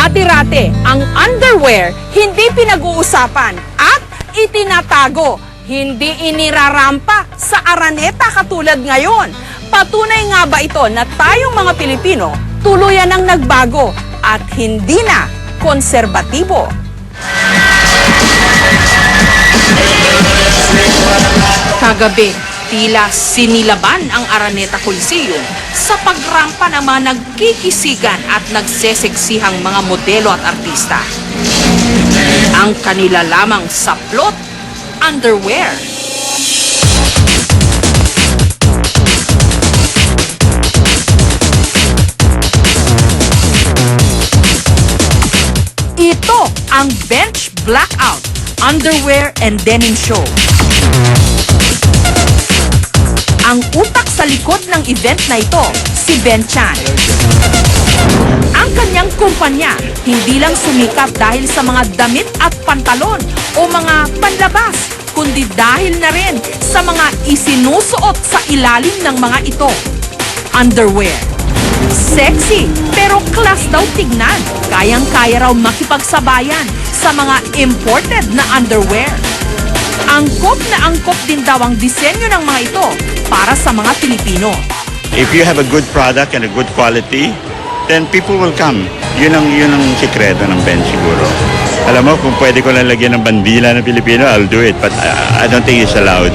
Dati-rate, ang underwear hindi pinag-uusapan at itinatago, hindi inirarampa sa Araneta katulad ngayon. Patunay nga ba ito na tayong mga Pilipino tuluyan ang nagbago at hindi na konserbatibo? Kagabi, tila sinilaban ang Araneta Coliseum sa pagrampa ng mga nagkikisigan at nagseseksihang mga modelo at artista. Ang kanila lamang saplot, underwear. Ito ang Bench Blackout, Underwear and Denim Show. Ang utak sa likod ng event na ito, si Ben Chan. Ang kanyang kumpanya, hindi lang sumikat dahil sa mga damit at pantalon o mga panlabas, kundi dahil na rin sa mga isinusuot sa ilalim ng mga ito. Underwear. Sexy, pero class daw tignan. Kayang-kaya raw makipagsabayan sa mga imported na underwear. Angkop na angkop din daw ang disenyo ng mga ito para sa mga Pilipino. If you have a good product and a good quality, then people will come. Yun ang sikreto ng Ben siguro. Alam mo, kung pwede ko lang lagyan ng bandila ng Pilipino, I'll do it. But I don't think it's allowed.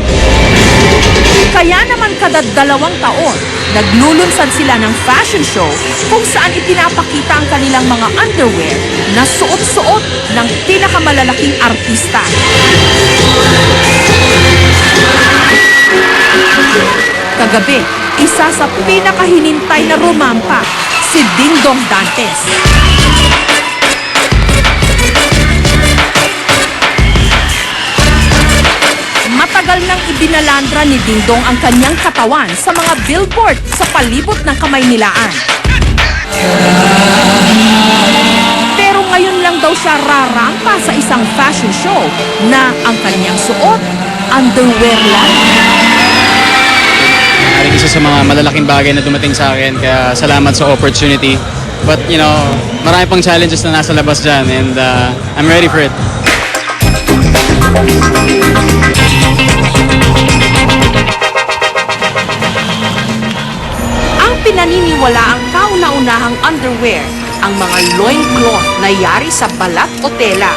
Kaya naman kada 2 taon, naglulunsad sila ng fashion show kung saan ipinapakita ang kanilang mga underwear na suot-suot ng pinakamalalaking artista. Kagabi, isa sa pinakahinintay na rumampa, si Dingdong Dantes. Matagal nang ibinalandra ni Dingdong ang kanyang katawan sa mga billboard sa palibot ng Kamaynilaan. Pero ngayon lang daw siya rarampa sa isang fashion show na ang kanyang suot, underwear lang. Isa sa mga malalaking bagay na dumating sa akin, kaya salamat sa opportunity. But you know, marami pang challenges na nasa labas dyan and I'm ready for it. Ang pinaniniwala ang kauna-unahang underwear, ang mga loincloth na yari sa balat o tela,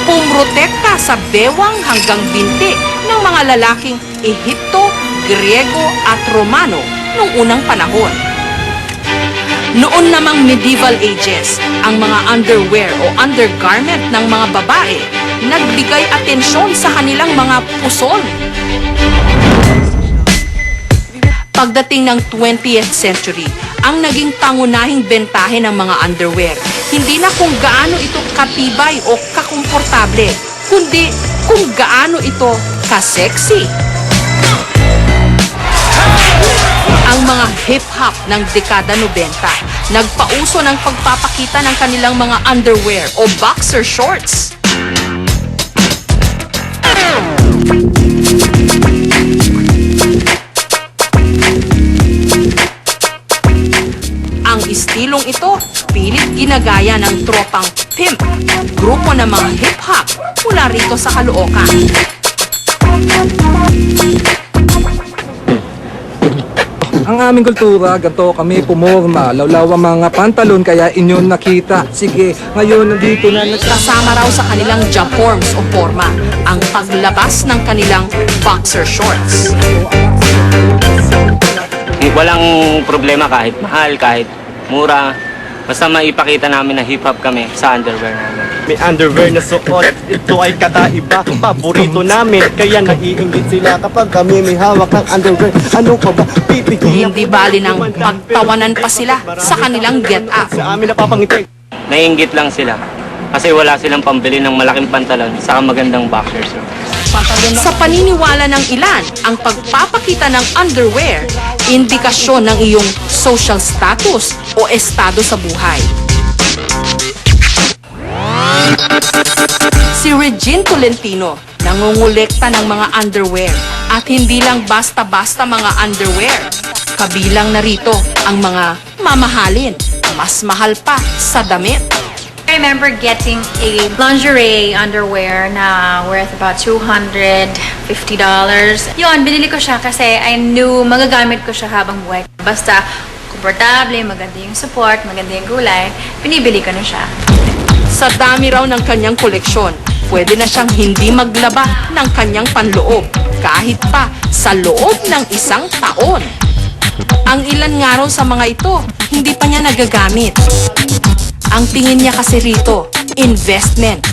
pumrotekta sa bewang hanggang binti ng mga lalaking Ehipto, Griego at Romano noong unang panahon. Noon namang medieval ages, ang mga underwear o undergarment ng mga babae nagbigay atensyon sa kanilang mga puson. Pagdating ng 20th century, ang naging pangunahing bentahe ng mga underwear, hindi na kung gaano ito katibay o kakomportable, kundi kung gaano ito ka-sexy. Ang mga hip-hop ng dekada 90, nagpauso ng pagpapakita ng kanilang mga underwear o boxer shorts. Ang istilong ito, pilit ginagaya ng tropang pimp, grupo ng mga hip-hop mula rito sa Caloocan. Ang aming kultura, ganito kami pumorma, lawlaw ang mga pantalon kaya inyo nakita. Sige, ngayon nandito na Kasama raw sa kanilang japorms o forma ang paglabas ng kanilang boxer shorts. Walang problema kahit mahal, kahit mura. Basta maipakita namin na hip-hop kami sa underwear namin. May underwear na suot, ito ay kakaiba. Paborito namin, kaya naiingit sila kapag kami may hawak ng underwear. Ano pa ba? Pipigilan. Hindi bali ng pagtawanan pa sila sa kanilang get-up. Sa amin napapangiti. Naiinggit lang sila kasi wala silang pambili ng malaking pantalon sa magandang boxer shorts. Sa paniniwala ng ilan, ang pagpapakita ng underwear, indikasyon ng iyong social status o estado sa buhay. Si Regine Tolentino, nangungulekta ng mga underwear at hindi lang basta-basta mga underwear. Kabilang narito ang mga mamahalin, mas mahal pa sa damit. remember getting a lingerie underwear na worth about $250. Yun, binili ko siya kasi I knew magagamit ko siya habang buhay. Basta komportable, maganda yung support, maganda yung kulay, binibili ko na siya. Sa dami raw ng kanyang koleksyon, pwede na siyang hindi maglaba ng kanyang panloob kahit pa sa loob ng 1 taon. Ang ilan nga raw sa mga ito, hindi pa niya nagagamit. Ang tingin niya kasi rito, investment.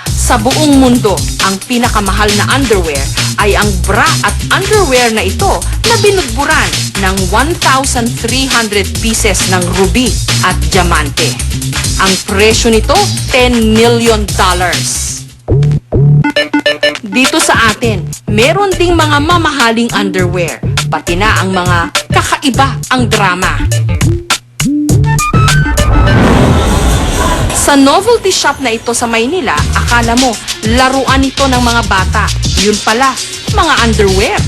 Sa buong mundo, ang pinakamahal na underwear ay ang bra at underwear na ito na binudburan ng 1,300 pieces ng ruby at diamante. Ang presyo nito, $10 million. Dito sa atin, meron ding mga mamahaling underwear, pati na ang mga kakaiba ang drama. Sa novelty shop na ito sa Maynila, akala mo, laruan ito ng mga bata. Yun pala, mga underwear.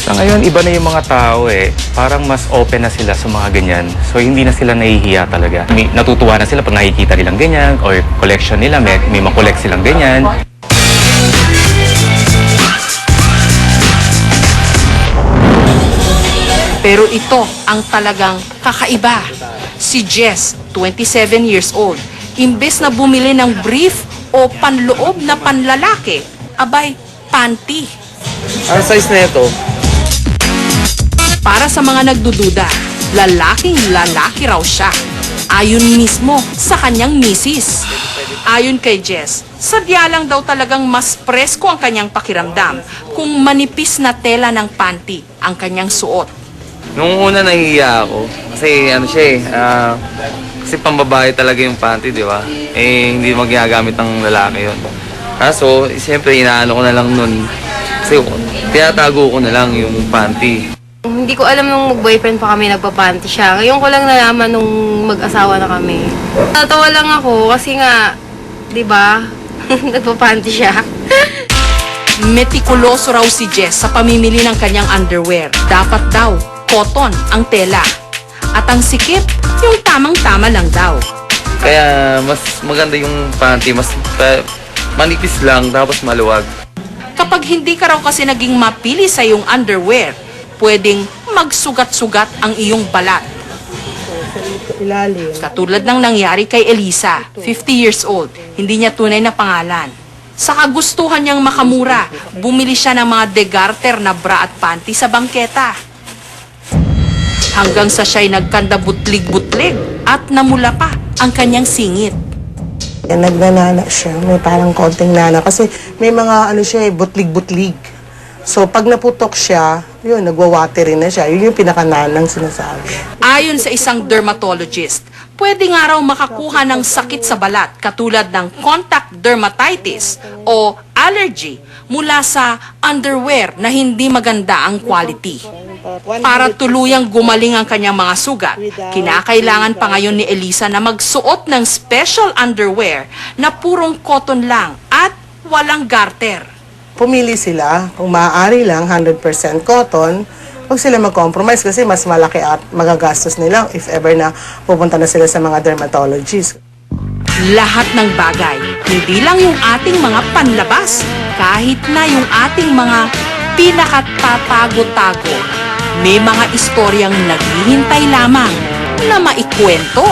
Sa ngayon, iba na yung mga tao eh. Parang mas open na sila sa mga ganyan. So, hindi na sila nahihiya talaga. Natutuwa na sila pag nakikita nilang ganyan or collection nila, may makolekt silang ganyan. Pero ito ang talagang kakaiba. Si Jess, 27 years old, imbes na bumili ng brief o panloob na panlalaki, abay, panty. Ang size na ito, Para sa mga nagdududa, lalaking lalaki raw siya. Ayon mismo sa kanyang misis. Ayon kay Jess, sadya lang daw talagang mas presko ang kanyang pakiramdam kung manipis na tela ng panty ang kanyang suot. Nung una nahihiya ako kasi ano siya kasi pambabae talaga yung panty, di ba? Eh hindi magagamit ng lalaki yun. Kaso, siyempre inaano ko na lang nun kasi tinatago ko na lang yung panty. Hindi ko alam nung mag-boyfriend pa kami nagpapanty siya. Ngayon ko lang nalaman nung mag-asawa na kami. Natawa lang ako kasi nga, di ba, nagpapanty siya. Metikuloso raw si Jess sa pamimili ng kanyang underwear. Dapat daw, cotton ang tela. At ang sikip, yung tamang-tama lang daw. Kaya mas maganda yung panty, mas manipis lang tapos maluwag. Kapag hindi ka raw kasi naging mapili sa iyong underwear, pwedeng magsugat-sugat ang iyong balat. Katulad ng nangyari kay Elisa, 50 years old, hindi niya tunay na pangalan. Sa kagustuhan niyang makamura, bumili siya ng mga degarter na bra at panty sa bangketa. Hanggang sa siya'y nagkanda butlig-butlig at namula pa ang kanyang singit. Nagnanana siya, may parang konting nana kasi may mga butlig-butlig. So pag naputok siya, yun, nagwa-watery na siya. Yun yung pinakananang sinasabi. Ayon sa isang dermatologist, pwede nga raw makakuha ng sakit sa balat katulad ng contact dermatitis o allergy mula sa underwear na hindi maganda ang quality. Para tuluyang gumaling ang kanyang mga sugat, kinakailangan pa ngayon ni Elisa na magsuot ng special underwear na purong cotton lang at walang garter. Pumili sila, kung maaari lang, 100% cotton, huwag sila mag-compromise kasi mas malaki at magagastos nila if ever na pupunta na sila sa mga dermatologists. Lahat ng bagay, hindi lang yung ating mga panlabas, kahit na yung ating mga pinakatatago-tago, may mga istoryang naghihintay lamang na maikwento.